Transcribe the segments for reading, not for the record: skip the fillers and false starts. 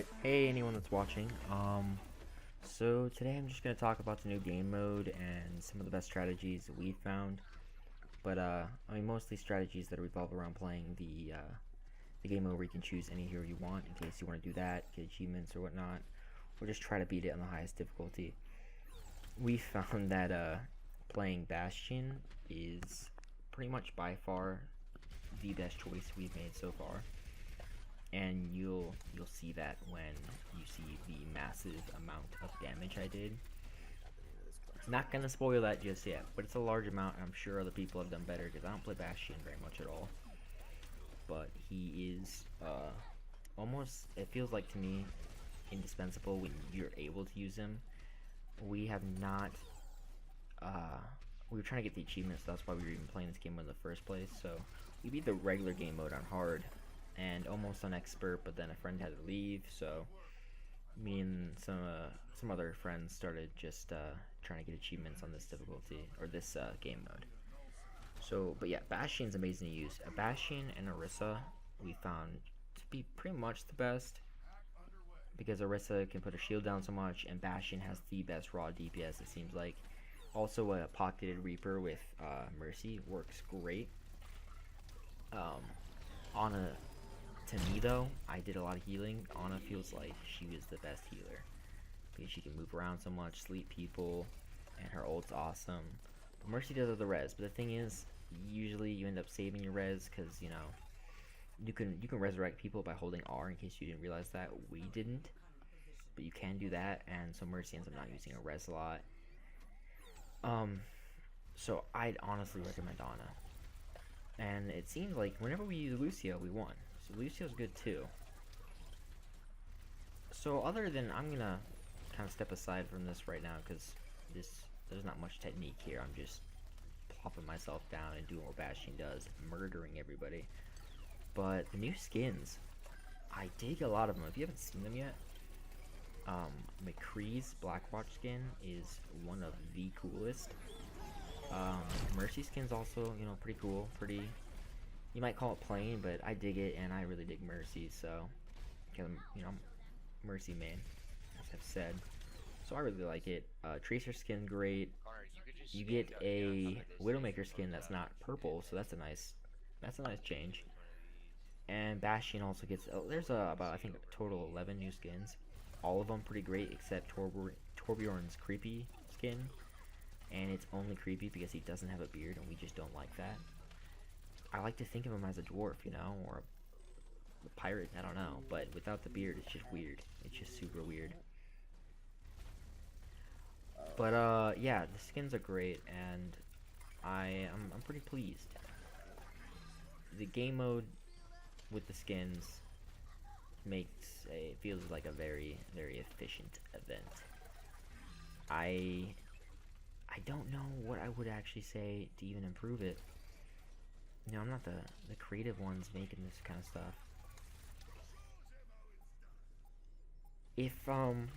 Alright, hey anyone that's watching. So today I'm just gonna talk about the new game mode and some of the best strategies that we found. But I mean mostly strategies that revolve around playing the game mode where you can choose any hero you want in case you want to do that, get achievements or whatnot, or just try to beat it on the highest difficulty. We found that playing Bastion is pretty much by far the best choice we've made so far. And you'll see that when you see the massive amount of damage I did. Not gonna spoil that just yet, but it's a large amount, and I'm sure other people have done better because I don't play Bastion very much at all. But he is almost, it feels like to me, indispensable when you're able to use him. We have not, we were trying to get the achievements, so that's why we were even playing this game in the first place. So we beat the regular game mode on hard and almost on expert, but then a friend had to leave, so me and some other friends started just trying to get achievements on this difficulty, or this game mode. So, but yeah, Bastion's amazing to use. A Bastion and Orisa we found to be pretty much the best, because Orisa can put a shield down so much, and Bastion has the best raw DPS, it seems like. Also, a pocketed Reaper with Mercy works great. Ana, to me though, I did a lot of healing. Ana feels like she was the best healer because she can move around so much, sleep people, and her ult's awesome. But Mercy does have the res, but the thing is, usually you end up saving your res because you can resurrect people by holding R. In case you didn't realize that, we didn't, but you can do that, and so Mercy ends up not using a res a lot. So I'd honestly recommend Ana. And it seems like whenever we use Lucio, we won. So Lucio's good too. So other than, I'm gonna kind of step aside from this right now because there's not much technique here. I'm just plopping myself down and doing what Bastion does, murdering everybody. But the new skins, I dig a lot of them. If you haven't seen them yet, McCree's Blackwatch skin is one of the coolest. Mercy skin's also, pretty cool, pretty, you might call it plain, but I dig it, and I really dig Mercy, so, I'm Mercy main, as I've said, so I really like it. Tracer skin, great. You get a Widowmaker skin that's not purple, so that's a nice change. And Bastion also gets, there's about, I think, a total 11 new skins, all of them pretty great, except Torbjorn's creepy skin. And it's only creepy because he doesn't have a beard, and we just don't like that. I like to think of him as a dwarf, or a pirate, I don't know. But without the beard, it's just weird. It's just super weird. But, yeah, the skins are great, and I'm pretty pleased. The game mode with the skins feels like a very, very efficient event. I don't know what I would actually say to even improve it. I'm not the creative ones making this kind of stuff.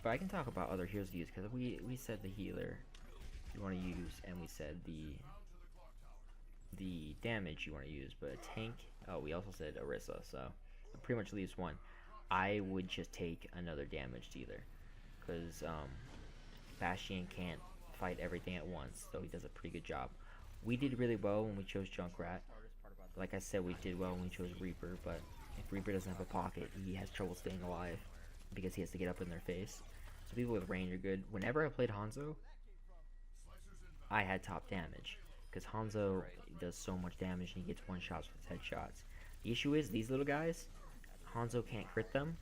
But I can talk about other heroes to use, because we said the healer you want to use, and we said the damage you want to use, but a tank, we also said Orisa, so it pretty much leaves one. I would just take another damage dealer, because Bastion can't fight everything at once, so he does a pretty good job. We did really well when we chose Junkrat. Like I said, we did well when we chose Reaper, but if Reaper doesn't have a pocket, he has trouble staying alive because he has to get up in their face. So people with range are good. Whenever I played Hanzo, I had top damage because Hanzo does so much damage and he gets one shots with headshots. The issue is these little guys, Hanzo can't crit them.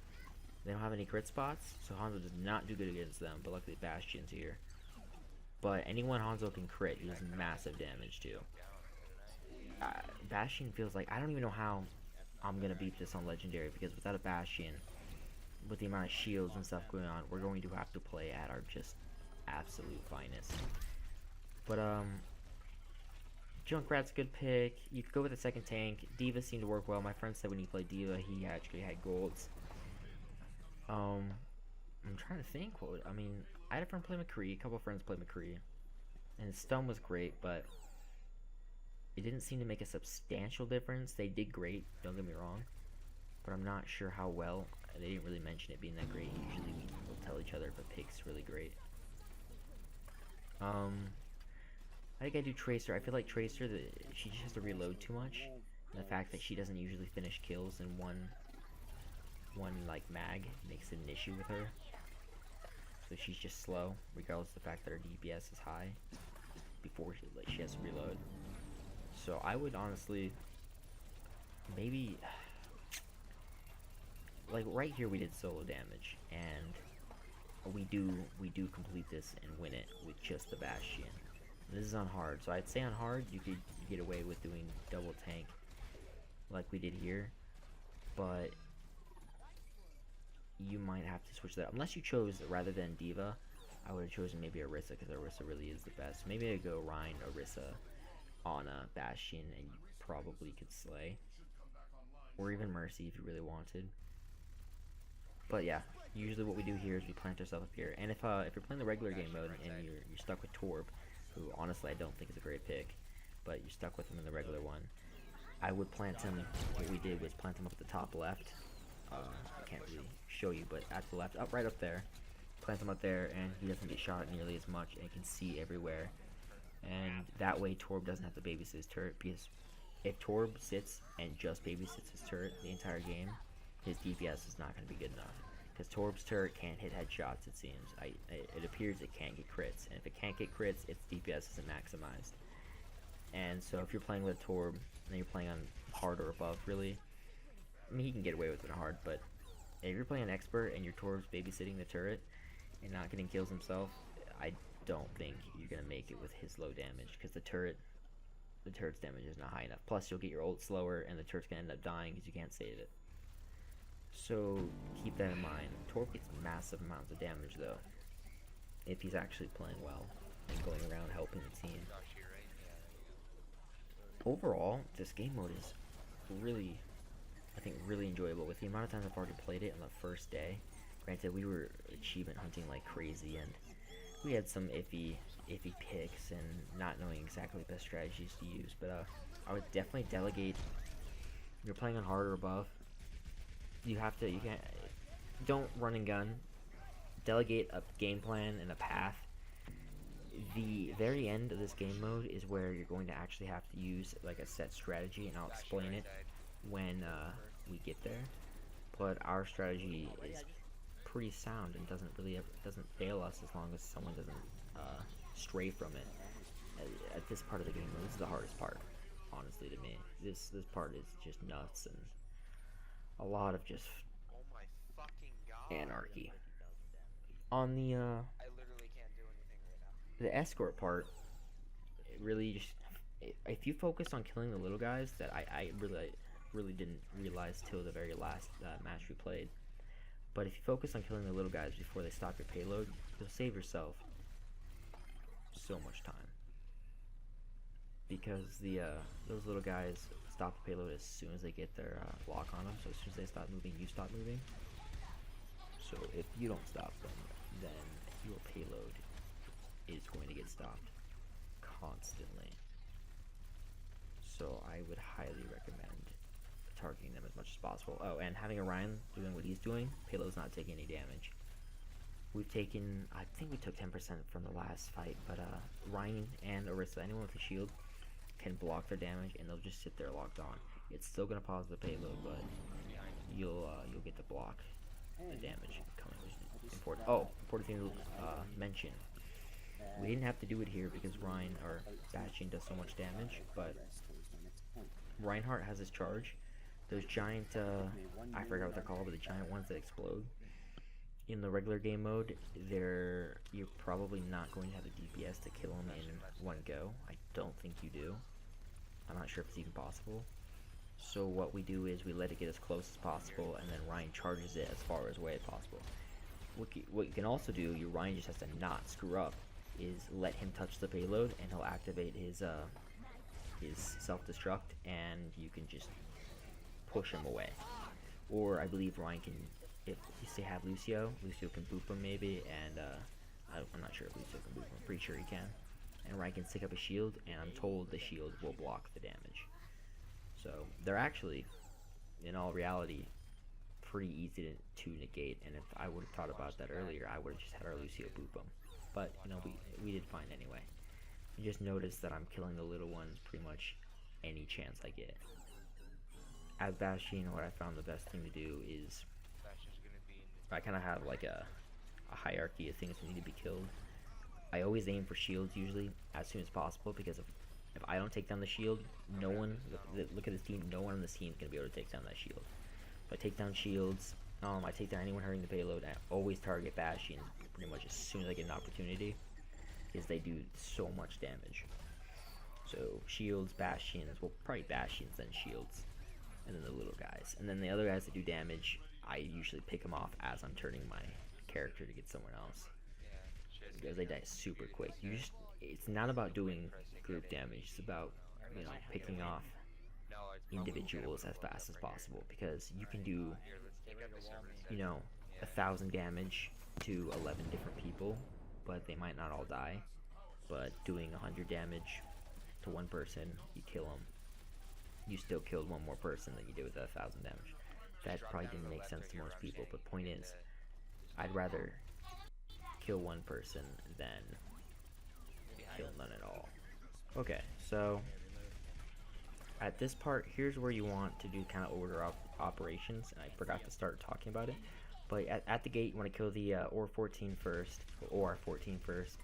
They don't have any crit spots, so Hanzo does not do good against them, but luckily Bastion's here. But anyone Hanzo can crit, he does massive damage too. Bastion feels like, I don't even know how I'm going to beat this on Legendary, because without a Bastion, with the amount of shields and stuff going on, we're going to have to play at our just absolute finest. But, Junkrat's a good pick. You could go with a second tank. D.Va seemed to work well. My friend said when he played D.Va, he actually had golds. I'm trying to think I had a friend play McCree, a couple of friends play McCree, and his stun was great, but it didn't seem to make a substantial difference. They did great, don't get me wrong, but I'm not sure how well they didn't really mention it being that great. Usually we'll tell each other if a pick's really great. I think I do Tracer. I feel like Tracer, she just has to reload too much. And the fact that she doesn't usually finish kills in one like mag makes it an issue with her. So she's just slow, regardless of the fact that her DPS is high before she has to reload. So I would honestly maybe like right here we did solo damage, and we do complete this and win it with just the Bastion. And this is on hard, so I'd say on hard you could get away with doing double tank like we did here, but you might have to switch that unless you chose rather than Diva. I would have chosen maybe Orisa, because Orisa really is the best. Maybe I'd go Rein, Orisa on a Bastion, and you probably could slay, or even Mercy if you really wanted. But yeah, usually what we do here is we plant ourselves up here. And if you're playing the regular game mode and you're stuck with Torb, who honestly I don't think is a great pick, but you're stuck with him in the regular one, I would plant him. What we did was plant him up at the top left. I can't really show you, but at the left, right up there. Plant him up there, and he doesn't get shot nearly as much, and can see everywhere. And that way Torb doesn't have to babysit his turret, because if Torb sits and just babysits his turret the entire game, his DPS is not going to be good enough. Because Torb's turret can't hit headshots, it seems. It appears it can't get crits, and if it can't get crits, its DPS isn't maximized. And so if you're playing with Torb, and you're playing on hard or above, really, I mean, he can get away with it hard, but if you're playing an expert and your Torb's babysitting the turret and not getting kills himself, I don't think you're going to make it with his low damage, because the turret's damage is not high enough. Plus, you'll get your ult slower, and the turret's going to end up dying because you can't save it. So, keep that in mind. Torb gets massive amounts of damage, though, if he's actually playing well and going around helping the team. Overall, this game mode is really, I think, really enjoyable. With the amount of times I've already played it on the first day, granted, we were achievement hunting like crazy, and we had some iffy picks and not knowing exactly the best strategies to use, but I would definitely delegate. If you're playing on hard or above, you don't run and gun. Delegate a game plan and a path. The very end of this game mode is where you're going to actually have to use like a set strategy, and I'll explain it when we get there. But our strategy is pretty sound and doesn't fail us as long as someone doesn't stray from it. At this part of the game mode, this is the hardest part, honestly, to me. This part is just nuts and a lot of just anarchy. On the I literally can't do anything right now. the escort part, it really just, if you focus on killing the little guys, that I really didn't realize till the very last match we played. But if you focus on killing the little guys before they stop your payload, you'll save yourself so much time. Because those little guys stop the payload as soon as they get their lock on them. So as soon as they stop moving, you stop moving. So if you don't stop them, then your payload is going to get stopped constantly. So I would highly recommend targeting them as much as possible. Oh, and having Orion doing what he's doing, payload's not taking any damage. We've taken, I think we took 10% from the last fight, but Ryan and Orisa, anyone with a shield, can block their damage, and they'll just sit there locked on. It's still gonna pause the payload, but you'll get to block the damage coming, which is important. Oh, important thing to mention. We didn't have to do it here because Ryan or Bastion does so much damage, but Reinhardt has his charge. Those giant, I forgot what they're called, but the giant ones that explode. In the regular game mode, you're probably not going to have the DPS to kill them in one go. I don't think you do. I'm not sure if it's even possible. So what we do is we let it get as close as possible, and then Ryan charges it as far away as possible. What you can also do, your Ryan just has to not screw up, is let him touch the payload, and he'll activate his self-destruct, and you can just push him away. Or I believe Ryan can, if you say have Lucio can boop him maybe, and I'm not sure if Lucio can boop him. I'm pretty sure he can. And Ryan can stick up a shield, and I'm told the shield will block the damage. So they're actually, in all reality, pretty easy to negate, and if I would have thought about that earlier, I would have just had our Lucio boop them. But, you know, we did fine anyway. You just notice that I'm killing the little ones pretty much any chance I get. As Bastion, what I found the best thing to do is I kind of have like a hierarchy of things that need to be killed. I always aim for shields usually as soon as possible, because if I don't take down the shield, no one, look at this team, no one on this team is going to be able to take down that shield. So I take down shields, I take down anyone hurting the payload, I always target Bastions pretty much as soon as I get an opportunity, because they do so much damage. So shields, Bastions, well probably Bastions then shields, and then the little guys. And then the other guys that do damage, I usually pick them off as I'm turning my character to get someone else, because they die super quick. It's not about doing group damage, it's about, you know, picking off individuals as fast as possible, because you can do, you know, 1,000 damage to 11 different people, but they might not all die. But doing 100 damage to one person, you kill them, you still killed one more person than you did with 1,000 damage. That probably didn't make sense to most people, but point is, I'd rather kill one person than kill none at all. Okay, so at this part, here's where you want to do kind of order operations, and I forgot to start talking about it. But at the gate, you want to kill the OR-14 first, or OR-14 first,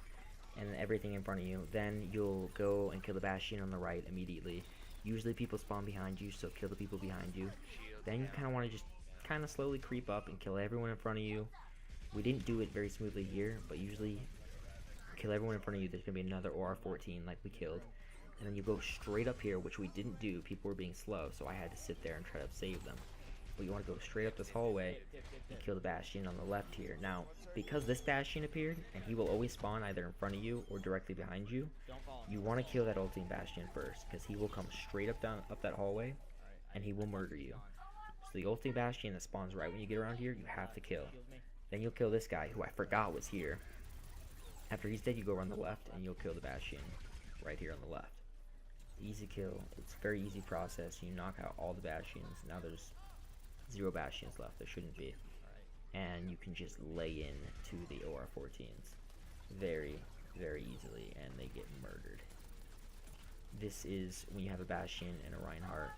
and then everything in front of you. Then you'll go and kill the Bastion on the right immediately. Usually people spawn behind you, so kill the people behind you. Then you kind of want to just kind of slowly creep up and kill everyone in front of you. We didn't do it very smoothly here, but usually kill everyone in front of you. There's going to be another OR-14 like we killed. And then you go straight up here, which we didn't do. People were being slow, so I had to sit there and try to save them. But you want to go straight up this hallway and kill the Bastion on the left here. Now, because this Bastion appeared, and he will always spawn either in front of you or directly behind you, you want to kill that ulting Bastion first, because he will come straight up that hallway, and he will murder you. So the ulting Bastion that spawns right when you get around here, you have to kill. Then you'll kill this guy, who I forgot was here. After he's dead, you go around the left, and you'll kill the Bastion right here on the left. Easy kill. It's a very easy process. You knock out all the Bastions. Now there's 0 Bastions left. There shouldn't be. And you can just lay in to the OR-14s very, very easily, and they get murdered. This is when you have a Bastion and a Reinhardt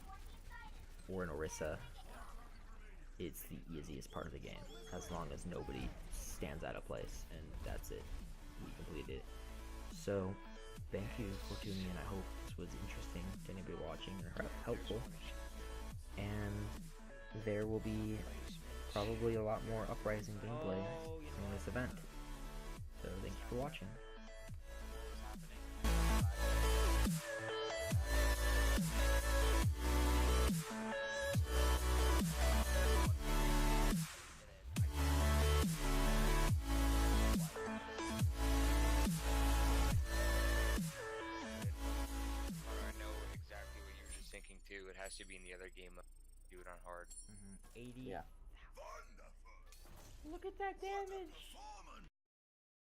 or an Orisa. It's the easiest part of the game, as long as nobody stands out of place, and that's it. We completed it. So, thank you for tuning in. I hope this was interesting to anybody watching or helpful. And there will be probably a lot more Uprising gameplay in this event. So thank you for watching. It has to be in the other game. Do it on hard. 80. Yeah. Look at that damage!